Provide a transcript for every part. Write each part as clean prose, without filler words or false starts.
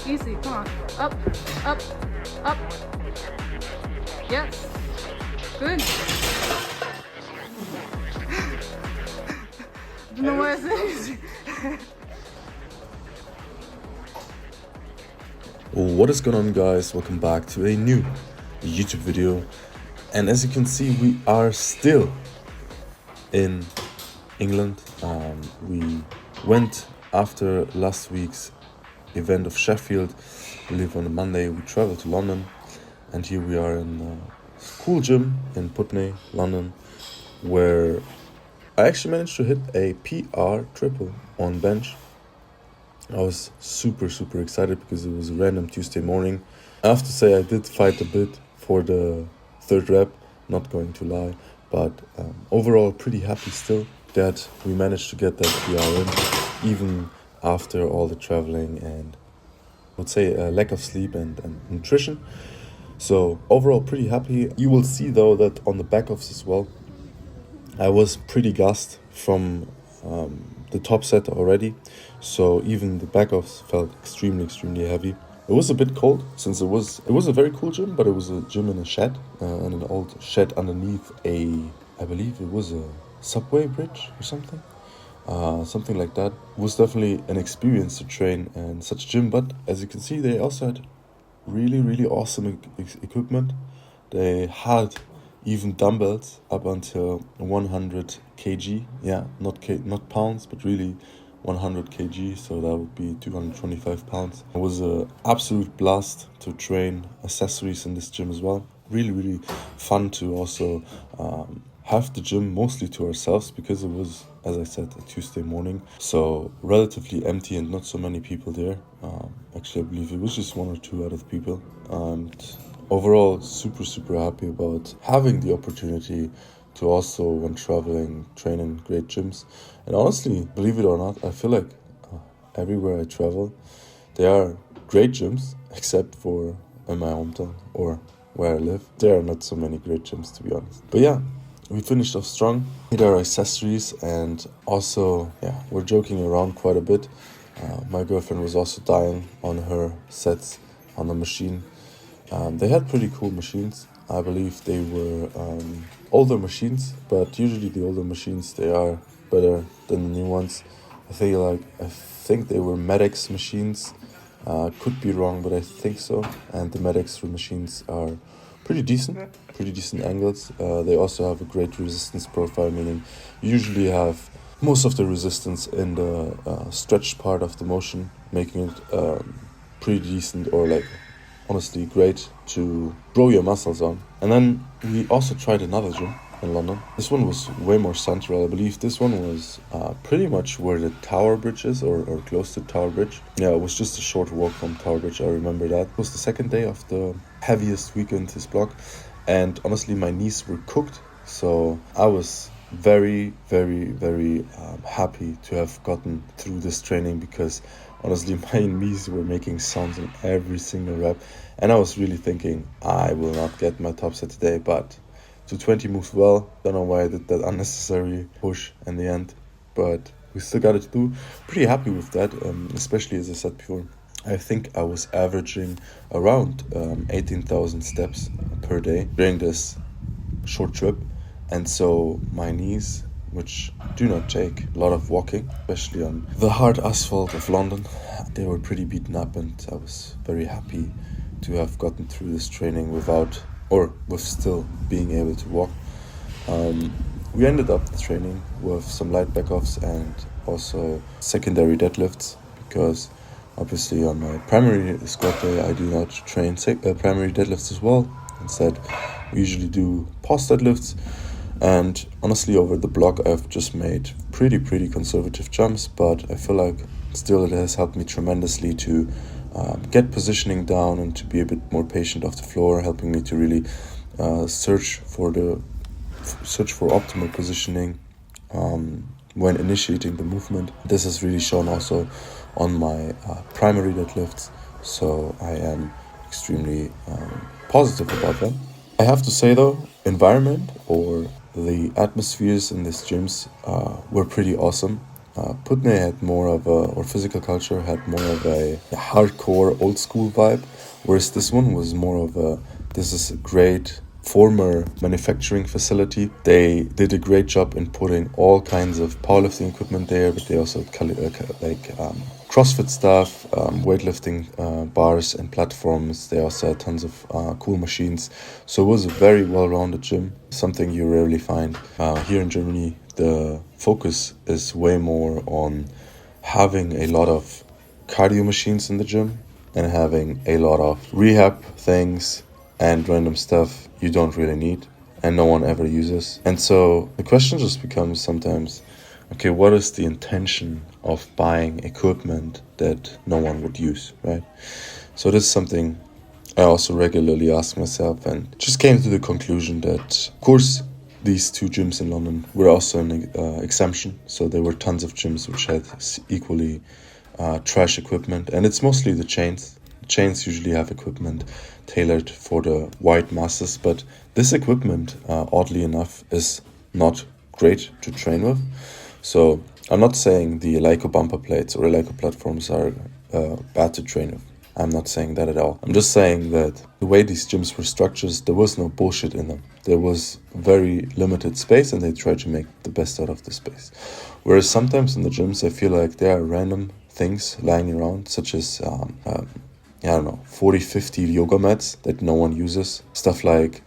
Easy, come on. Up, up, up. Yes. Good. Don't know where it's easy. What is going on, guys? Welcome back to a new YouTube video. And as you can see, we are still in England. We went after last week's event of Sheffield. We leave on a Monday. We traveled to London, and here we are in a cool gym in Putney, London, where I actually managed to hit a PR triple on bench. I was super excited because it was a random Tuesday morning. I have to say I did fight a bit for the third rep, not going to lie, but overall pretty happy still that we managed to get that PR in, even after all the traveling and I would say a lack of sleep and nutrition. So overall pretty happy. You will see though that on the back offs as well, I was pretty gassed from the top set already. So even the back offs felt extremely heavy. It was a bit cold since it was a very cool gym, but it was a gym in a shed, in an old shed underneath I believe it was a subway bridge or something. Something like that. It was definitely an experience to train in such a gym, but as you can see, they also had really awesome equipment. They had even dumbbells up until 100 kg. Yeah, not pounds, but really 100 kg, so that would be 225 pounds. It was an absolute blast to train accessories in this gym as well. Really fun to also have the gym mostly to ourselves because it was, as I said, a Tuesday morning, so relatively empty and not so many people there. Actually, I believe it was just one or two other people. And overall, super happy about having the opportunity to also, when traveling, train in great gyms. And honestly, believe it or not, I feel like everywhere I travel, there are great gyms, except for in my hometown or where I live. There are not so many great gyms, to be honest. But yeah, we finished off strong, hit our accessories, and also, yeah, we're joking around quite a bit. My girlfriend was also dying on her sets on the machine. They had pretty cool machines. I believe they were older machines, but usually the older machines, they are better than the new ones. I think they were Medex machines. Could be wrong, but I think so. And the Medex machines are pretty decent angles. They also have a great resistance profile, meaning you usually have most of the resistance in the stretched part of the motion, making it pretty decent, or like honestly great to grow your muscles on. And then we also tried another gym in London. This one was way more central. I believe this one was pretty much where the Tower Bridge is, or close to Tower Bridge. Yeah, it was just a short walk from Tower Bridge. I remember that. It was the second day of the heaviest weekend this block, and honestly my knees were cooked, so I was very happy to have gotten through this training, because honestly my knees were making sounds in every single rep, and I was really thinking I will not get my top set today, but 220 moved well. Don't know why I did that unnecessary push in the end, but we still got it through. Pretty happy with that, especially as I said before, I think I was averaging around 18,000 steps per day during this short trip. And so my knees, which do not take a lot of walking, especially on the hard asphalt of London, they were pretty beaten up, and I was very happy to have gotten through this training with still being able to walk. We ended up the training with some light back-offs and also secondary deadlifts, because obviously on my primary squat day I do not train primary deadlifts as well. Instead, we usually do pause deadlifts. And honestly, over the block, I've just made pretty conservative jumps, but I feel like still it has helped me tremendously to get positioning down and to be a bit more patient off the floor, helping me to really search for optimal positioning when initiating the movement. This has really shown also on my primary deadlifts, so I am extremely positive about that. I have to say though, environment or the atmospheres in these gyms were pretty awesome. Putney had more of or physical culture had more of a hardcore old school vibe, whereas this one was more of this is a great former manufacturing facility. They did a great job in putting all kinds of powerlifting equipment there, but they also had CrossFit stuff, weightlifting bars and platforms. They also had tons of cool machines. So it was a very well-rounded gym, something you rarely find. Here in Germany, the focus is way more on having a lot of cardio machines in the gym and having a lot of rehab things and random stuff you don't really need and no one ever uses. And so the question just becomes sometimes, okay, what is the intention of buying equipment that no one would use, right? So this is something I also regularly ask myself, and just came to the conclusion that, of course, these two gyms in London were also an exemption. So there were tons of gyms which had equally trash equipment, and it's mostly the chains. Chains usually have equipment tailored for the wide masses, but this equipment, oddly enough, is not great to train with. So I'm not saying the Eleiko bumper plates or Eleiko platforms are bad to train with. I'm not saying that at all. I'm just saying that the way these gyms were structured, there was no bullshit in them. There was very limited space and they tried to make the best out of the space. Whereas sometimes in the gyms, I feel like there are random things lying around, such as, 40, 50 yoga mats that no one uses. Stuff like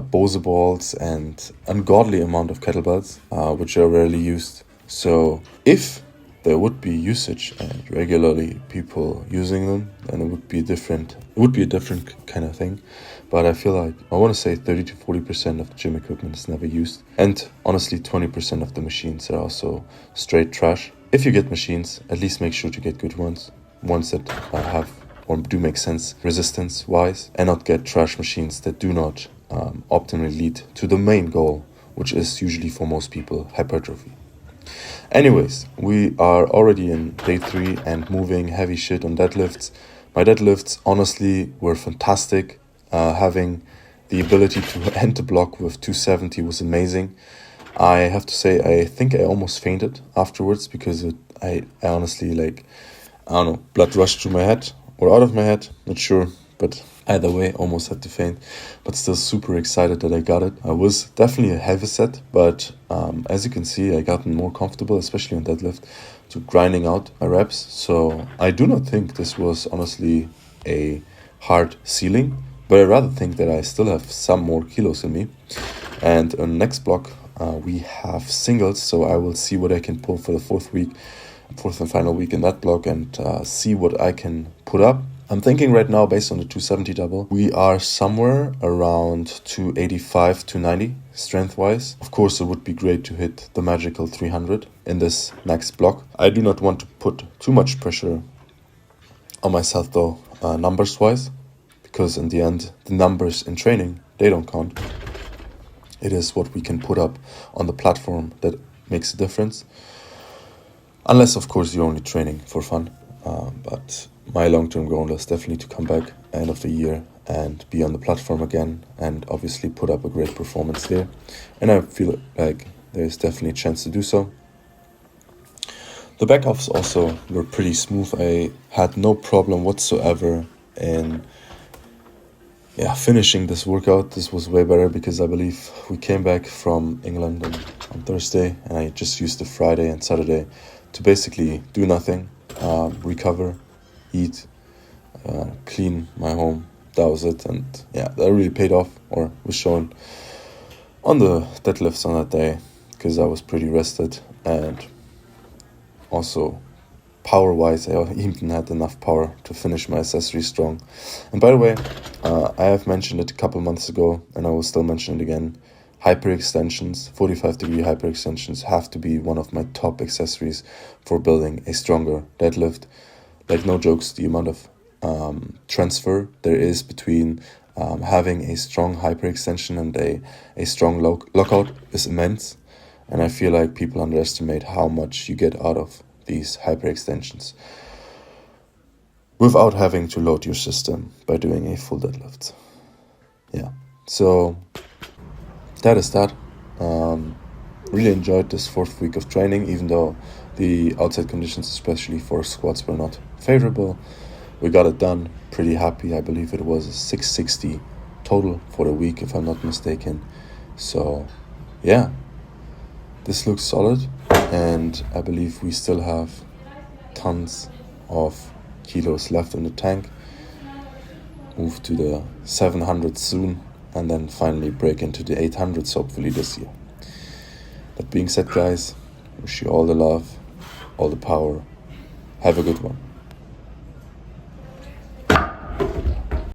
Bose balls and ungodly amount of kettlebells, which are rarely used. So if there would be usage and regularly people using them, then it would be a different kind of thing. But I feel like I want to say 30 to 40% of the gym equipment is never used, and honestly 20% of the machines are also straight trash. If you get machines, at least make sure to get good ones that have or do make sense resistance wise, and not get trash machines that do not optimally lead to the main goal, which is usually for most people hypertrophy. Anyways, we are already in day 3 and moving heavy shit on deadlifts. My deadlifts honestly were fantastic. Having the ability to end the block with 270 was amazing. I have to say, I think I almost fainted afterwards because I honestly, blood rushed through my head or out of my head, not sure, but either way, almost had to faint, but still super excited that I got it. I was definitely a heavy set, but as you can see, I gotten more comfortable, especially on deadlift, to grinding out my reps. So I do not think this was honestly a hard ceiling, but I rather think that I still have some more kilos in me. And on the next block, we have singles, so I will see what I can pull for the fourth and final week in that block and see what I can put up. I'm thinking right now, based on the 270 double, we are somewhere around 285, 290 strength-wise. Of course, it would be great to hit the magical 300 in this next block. I do not want to put too much pressure on myself though, numbers-wise, because in the end, the numbers in training, they don't count. It is what we can put up on the platform that makes a difference. Unless, of course, you're only training for fun. But my long-term goal is definitely to come back end of the year and be on the platform again and obviously put up a great performance there. And I feel like there's definitely a chance to do so. The back-offs also were pretty smooth. I had no problem whatsoever in finishing this workout. This was way better because I believe we came back from England on Thursday and I just used the Friday and Saturday to basically do nothing, recover, eat, clean my home. That was it, and that really paid off, or was shown on the deadlifts on that day, because I was pretty rested, and also power-wise, I even had enough power to finish my accessory strong. And by the way, I have mentioned it a couple months ago, and I will still mention it again. hyperextensions, 45-degree hyperextensions have to be one of my top accessories for building a stronger deadlift. Like, no jokes, the amount of transfer there is between having a strong hyperextension and a strong lockout is immense. And I feel like people underestimate how much you get out of these hyperextensions without having to load your system by doing a full deadlift. Yeah, so that is that. Really enjoyed this 4th week of training, even though the outside conditions, especially for squats, were not favorable. We got it done. Pretty happy. I believe it was a 660 total for the week, if I'm not mistaken. So yeah, this looks solid, and I believe we still have tons of kilos left in the tank. Move to the 700s soon, and then finally break into the 800s hopefully this year. That being said, guys, wish you all the love, all the power. Have a good one.